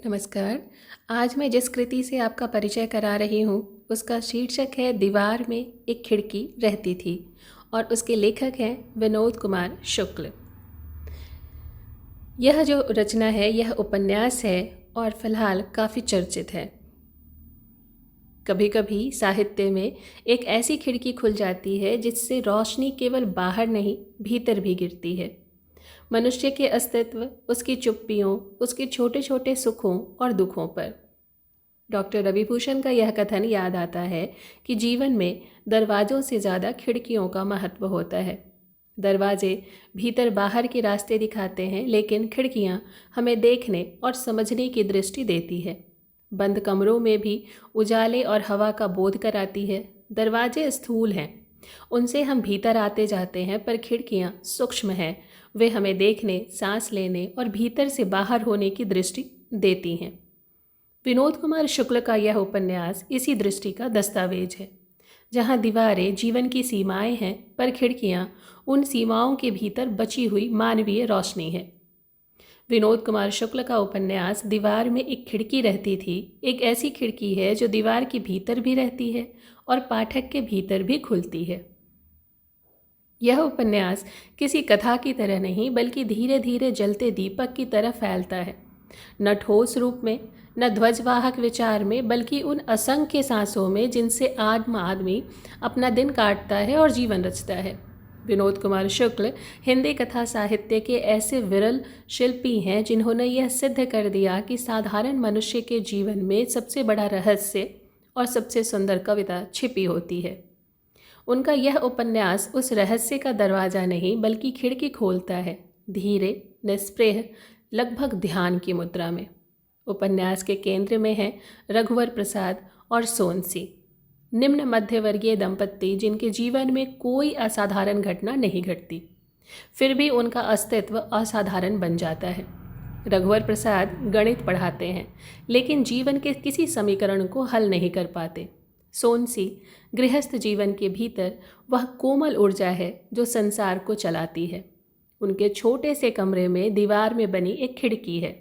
नमस्कार। आज मैं जिस कृति से आपका परिचय करा रही हूँ उसका शीर्षक है दीवार में एक खिड़की रहती थी और उसके लेखक हैं विनोद कुमार शुक्ल। यह जो रचना है यह उपन्यास है और फिलहाल काफ़ी चर्चित है। कभी कभी साहित्य में एक ऐसी खिड़की खुल जाती है जिससे रोशनी केवल बाहर नहीं भीतर भी गिरती है। मनुष्य के अस्तित्व, उसकी चुप्पियों, उसके छोटे छोटे सुखों और दुखों पर। डॉक्टर रविभूषण का यह कथन याद आता है कि जीवन में दरवाज़ों से ज़्यादा खिड़कियों का महत्व होता है। दरवाजे भीतर बाहर के रास्ते दिखाते हैं, लेकिन खिड़कियाँ हमें देखने और समझने की दृष्टि देती है। बंद कमरों में भी उजाले और हवा का बोध कराती है। दरवाजे स्थूल हैं, उनसे हम भीतर आते जाते हैं, पर खिड़कियाँ सूक्ष्म हैं। वे हमें देखने, सांस लेने और भीतर से बाहर होने की दृष्टि देती हैं। विनोद कुमार शुक्ल का यह उपन्यास इसी दृष्टि का दस्तावेज है, जहाँ दीवारें जीवन की सीमाएं हैं, पर खिड़कियाँ उन सीमाओं के भीतर बची हुई मानवीय रोशनी है। विनोद कुमार शुक्ल का उपन्यास दीवार में एक खिड़की रहती थी एक ऐसी खिड़की है जो दीवार के भीतर भी रहती है और पाठक के भीतर भी खुलती है। यह उपन्यास किसी कथा की तरह नहीं, बल्कि धीरे धीरे जलते दीपक की तरह फैलता है। न ठोस रूप में, न ध्वजवाहक विचार में, बल्कि उन असंख्य सांसों में जिनसे आम आदमी अपना दिन काटता है और जीवन रचता है। विनोद कुमार शुक्ल हिंदी कथा साहित्य के ऐसे विरल शिल्पी हैं जिन्होंने यह सिद्ध कर दिया कि साधारण मनुष्य के जीवन में सबसे बड़ा रहस्य और सबसे सुंदर कविता छिपी होती है। उनका यह उपन्यास उस रहस्य का दरवाज़ा नहीं, बल्कि खिड़की खोलता है, धीरे, निस्पृह, लगभग ध्यान की मुद्रा में। उपन्यास के केंद्र में हैं रघुवर प्रसाद और सोनसी, निम्न मध्यवर्गीय दंपत्ति जिनके जीवन में कोई असाधारण घटना नहीं घटती, फिर भी उनका अस्तित्व असाधारण बन जाता है। रघुवर प्रसाद गणित पढ़ाते हैं, लेकिन जीवन के किसी समीकरण को हल नहीं कर पाते। सोनसी गृहस्थ जीवन के भीतर वह कोमल ऊर्जा है जो संसार को चलाती है। उनके छोटे से कमरे में दीवार में बनी एक खिड़की है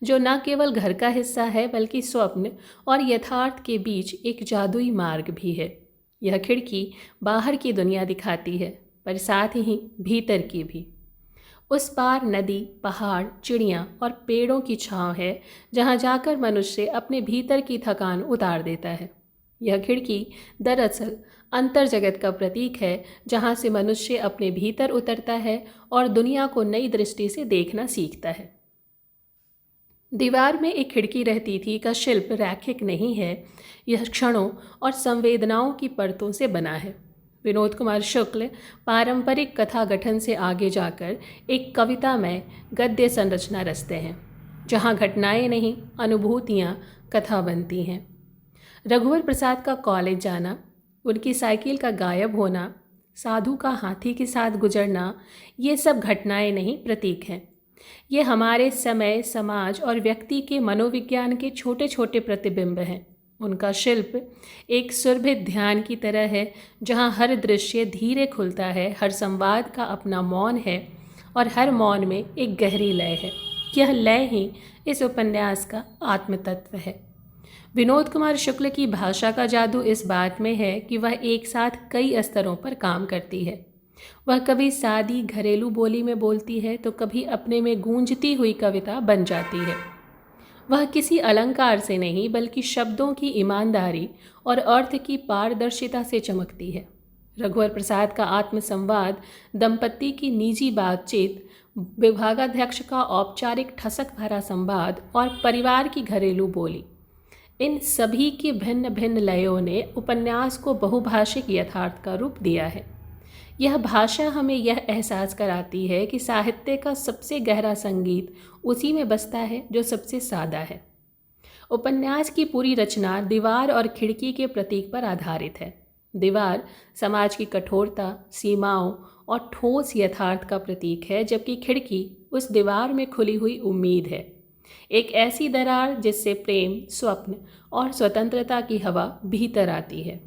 जो न केवल घर का हिस्सा है, बल्कि स्वप्न और यथार्थ के बीच एक जादुई मार्ग भी है। यह खिड़की बाहर की दुनिया दिखाती है, पर साथ ही भीतर की भी। उस पार नदी, पहाड़, चिड़ियाँ और पेड़ों की छांव है, जहाँ जाकर मनुष्य अपने भीतर की थकान उतार देता है। यह खिड़की दरअसल अंतर जगत का प्रतीक है, जहाँ से मनुष्य अपने भीतर उतरता है और दुनिया को नई दृष्टि से देखना सीखता है। दीवार में एक खिड़की रहती थी का शिल्प रैखिक नहीं है, यह क्षणों और संवेदनाओं की परतों से बना है। विनोद कुमार शुक्ल पारंपरिक कथा गठन से आगे जाकर एक कविता में गद्य संरचना रचते हैं, जहाँ घटनाएं नहीं, अनुभूतियाँ कथा बनती हैं। रघुवर प्रसाद का कॉलेज जाना, उनकी साइकिल का गायब होना, साधु का हाथी के साथ गुजरना, ये सब घटनाएं नहीं, प्रतीक हैं। ये हमारे समय, समाज और व्यक्ति के मनोविज्ञान के छोटे छोटे प्रतिबिंब हैं। उनका शिल्प एक सुरभित ध्यान की तरह है, जहाँ हर दृश्य धीरे खुलता है, हर संवाद का अपना मौन है और हर मौन में एक गहरी लय है। यह लय ही इस उपन्यास का आत्मतत्व है। विनोद कुमार शुक्ल की भाषा का जादू इस बात में है कि वह एक साथ कई स्तरों पर काम करती है। वह कभी सादी घरेलू बोली में बोलती है, तो कभी अपने में गूंजती हुई कविता बन जाती है। वह किसी अलंकार से नहीं, बल्कि शब्दों की ईमानदारी और अर्थ की पारदर्शिता से चमकती है। रघुवर प्रसाद का आत्मसंवाद, दंपत्ति की निजी बातचीत, विभागाध्यक्ष का औपचारिक ठसक भरा संवाद और परिवार की घरेलू बोली, इन सभी की भिन्न भिन्न लयों ने उपन्यास को बहुभाषिक यथार्थ का रूप दिया है। यह भाषा हमें यह एहसास कराती है कि साहित्य का सबसे गहरा संगीत उसी में बसता है जो सबसे सादा है। उपन्यास की पूरी रचना दीवार और खिड़की के प्रतीक पर आधारित है। दीवार समाज की कठोरता, सीमाओं और ठोस यथार्थ का प्रतीक है, जबकि खिड़की उस दीवार में खुली हुई उम्मीद है, एक ऐसी दरार जिससे प्रेम, स्वप्न और स्वतंत्रता की हवा भीतर आती है।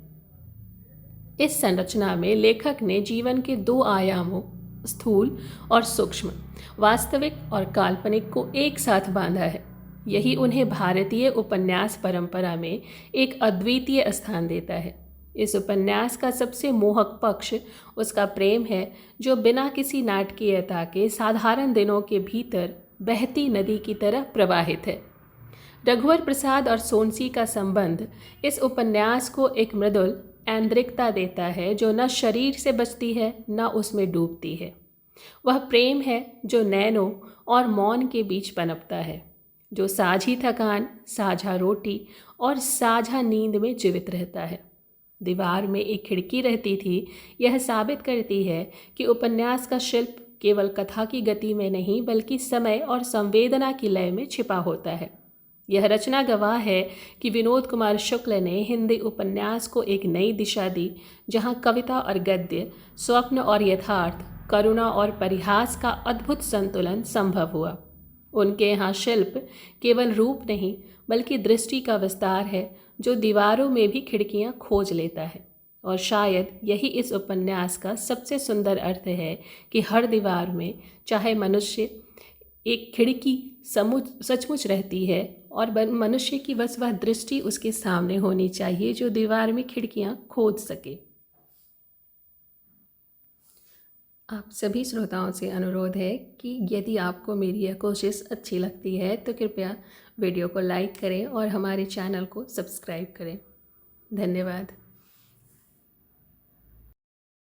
इस संरचना में लेखक ने जीवन के दो आयामों, स्थूल और सूक्ष्म, वास्तविक और काल्पनिक को एक साथ बांधा है। यही उन्हें भारतीय उपन्यास परंपरा में एक अद्वितीय स्थान देता है। इस उपन्यास का सबसे मोहक पक्ष उसका प्रेम है, जो बिना किसी नाटकीयता के साधारण दिनों के भीतर बहती नदी की तरह प्रवाहित है। रघुवर प्रसाद और सोनसी का संबंध इस उपन्यास को एक मृदुल ऐन्द्रिकता देता है, जो न शरीर से बचती है न उसमें डूबती है। वह प्रेम है जो नैनों और मौन के बीच पनपता है, जो साझी थकान, साझा रोटी और साझा नींद में जीवित रहता है। दीवार में एक खिड़की रहती थी यह साबित करती है कि उपन्यास का शिल्प केवल कथा की गति में नहीं बल्कि समय और संवेदना की लय में छिपा होता है। यह रचना गवाह है कि विनोद कुमार शुक्ल ने हिंदी उपन्यास को एक नई दिशा दी, जहां कविता और गद्य, स्वप्न और यथार्थ, करुणा और परिहास का अद्भुत संतुलन संभव हुआ। उनके यहाँ शिल्प केवल रूप नहीं बल्कि दृष्टि का विस्तार है, जो दीवारों में भी खिड़कियाँ खोज लेता है। और शायद यही इस उपन्यास का सबसे सुंदर अर्थ है कि हर दीवार में चाहे मनुष्य एक खिड़की सचमुच रहती है, और मनुष्य की बस वह दृष्टि उसके सामने होनी चाहिए जो दीवार में खिड़कियाँ खोज सके। आप सभी श्रोताओं से अनुरोध है कि यदि आपको मेरी यह कोशिश अच्छी लगती है तो कृपया वीडियो को लाइक करें और हमारे चैनल को सब्सक्राइब करें। धन्यवाद।